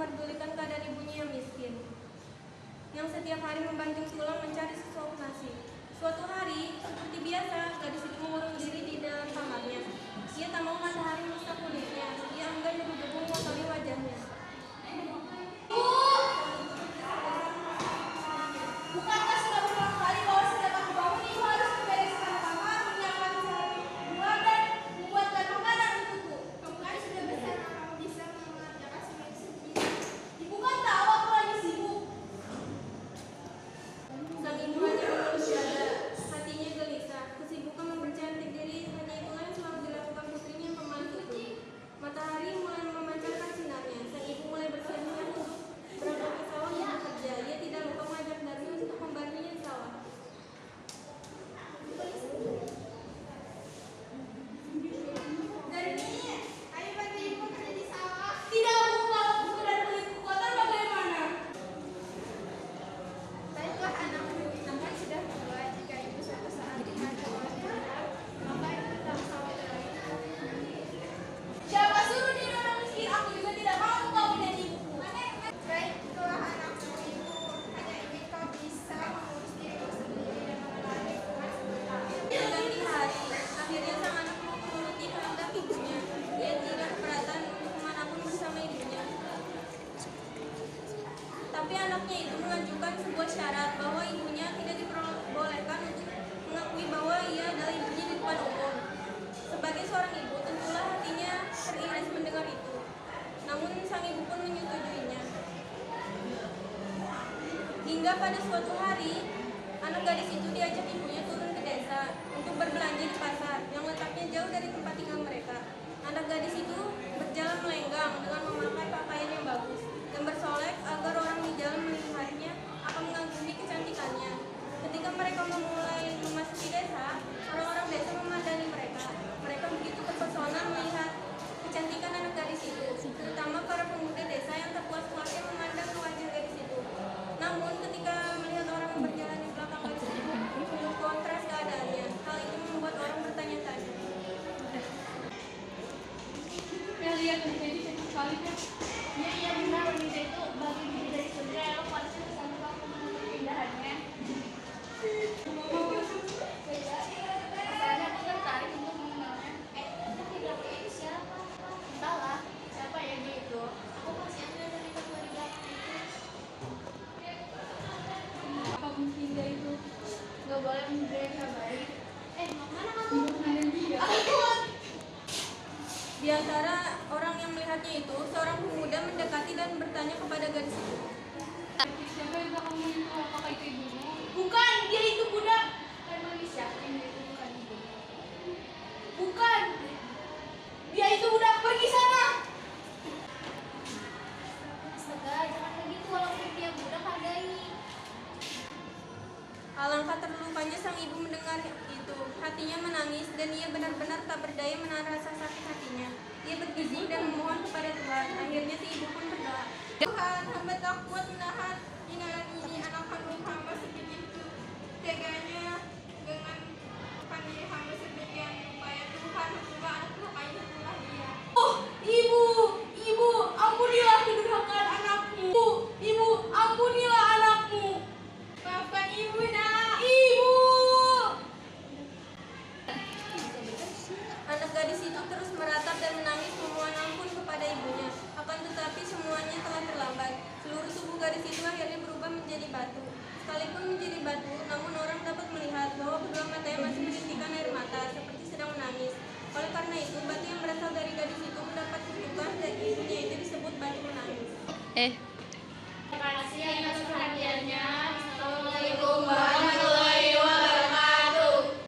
memperdulikan keadaan ibunya yang miskin, yang setiap hari membanting tulang mencari sesuap nasi. Suatu hari, seperti biasa, gadis itu mengurung diri di dalam kamarnya. Ia tak mau matahari merusak kulitnya. Ia enggan debu-debu mengotori wajahnya. Bukankah sudah berulang kali bahwa setiap aku bangun ibu harus membereskan kamar, menyiapkan buah dan membuatkan makanan untukku? Kamu kan sudah besar, kamu bisa mengerjakan semuanya sendiri. Ibu kan tahu aku lagi sibuk. Sang ibu hanya mengelus dada, hatinya gelisah. Kesibukan mempercantik diri hanya itulah yang selalu dilakukan putrinya yang pemalu itu. Matahari mulai memancarkan sinarnya. Sang ibu mulai bersiap-siap untuk berangkat ke sawah untuk bekerja. Ia tidak lupa mengajak Darmi untuk membantunya di sawah. Darmi, ayo bantu ibu kerja di sawah. Tidak, Bu, kalau buku dan kulitku kotor bagaimana? Baiklah anakku, namun sudah tua. Jika ibu suatu saat dihantar oleh benar, maka ibu tetap sawah lagi. Siapa suruh dia orang miskin? Aku juga tidak mau kau menjadi ibuku. Baiklah anakku, ibu hanya ingin kau bisa mengurus dirimu sendiri dan mengelola lingkungan sekitar. Berganti hari, akhirnya sang anak menuruti kehendak ibunya. Ia tidak keberatan untuk kemanapun bersama ibunya. Tapi anaknya itu mengajukan sebuah syarat bahwa ibunya tidak diperbolehkan untuk mengakui bahwa ia adalah ibunya di depan umum. Sebagai seorang ibu, tentulah hatinya teriris mendengar itu. Namun sang ibu pun menyetujuinya. Hingga pada suatu hari, anak gadis itu diajak ibunya turun ke desa untuk berbelanja di pasar yang letaknya jauh dari tempat tinggal mereka. Anak gadis itu berjalan melenggang dengan memakai pakaian yang bagus dan bersolek agar orang di jalan melihatnya akan mengagumi kecantikannya. Ketika mereka memulai memasuki desa, orang-orang desa memandangi mereka. Mereka begitu terpesona melihat kecantikan anak gadis itu, terutama para pemuda desa yang tak puas-puasnya memandang wajah gadis itu. Namun ketika melihat orang yang berjalan di belakang gadis itu, penuh kontras keadaannya. Hal itu membuat orang bertanya-tanya. Ya lihat wanita itu cantik sekali kan? Iya benar, wanita itu bagi diri dari surga yang kuatnya bersama aku menurut keindahannya. Rasanya aku tertarik untuk mengenalnya. Tapi belakang itu siapa? Entahlah, siapa ya dia itu? Aku masih ada dari ketua di belakang itu. Apa mungkin dia itu? Gak boleh memberi yang baik. Mana kamu? Aku Di antara orang yang melihatnya itu, seorang pemuda mendekati dan bertanya kepada gadis itu. siapa yang kamu itu? Apakah itu ibumu? Bukan, dia itu budak. Kan manusia, dia itu bukan ibu. Bukan. Dia itu budak, pergi sana. Astaga, jangan begitu walaupun dia budak hargai. Alangkah terlupanya sang ibu mendengar itu. Hatinya menangis dan ia benar-benar tak berdaya menahan rasa sakit hatinya. Ia bergidik dan memohon kepada Tuhan. Akhirnya si ibu pun berdoa. Tuhan, hamba tak kuat menahan ingaran ini. Anak kandung hamba sebegitu teganya dengan pandai hamba sedemikian upaya. Tuhan, hukumlah anak durhaka ini, hukumlah dia. Oh, ibu, ampunilah kedurhakaan anakmu. Ibu, ampunilah anakmu. Maafkan ibu, nak. Ibu. Anak gadis itu terus meratap dan menangis memohon ampun kepada ibunya. Akan tetapi semuanya telah terlambat. Seluruh tubuh gadis itu akhirnya berubah menjadi batu. Sekalipun menjadi batu, namun orang dapat melihat bahwa kedua matanya masih menitikkan air mata, seperti sedang menangis. Oleh karena itu, batu yang berasal dari gadis itu mendapat julukan dan ibunya itu disebut batu menangis.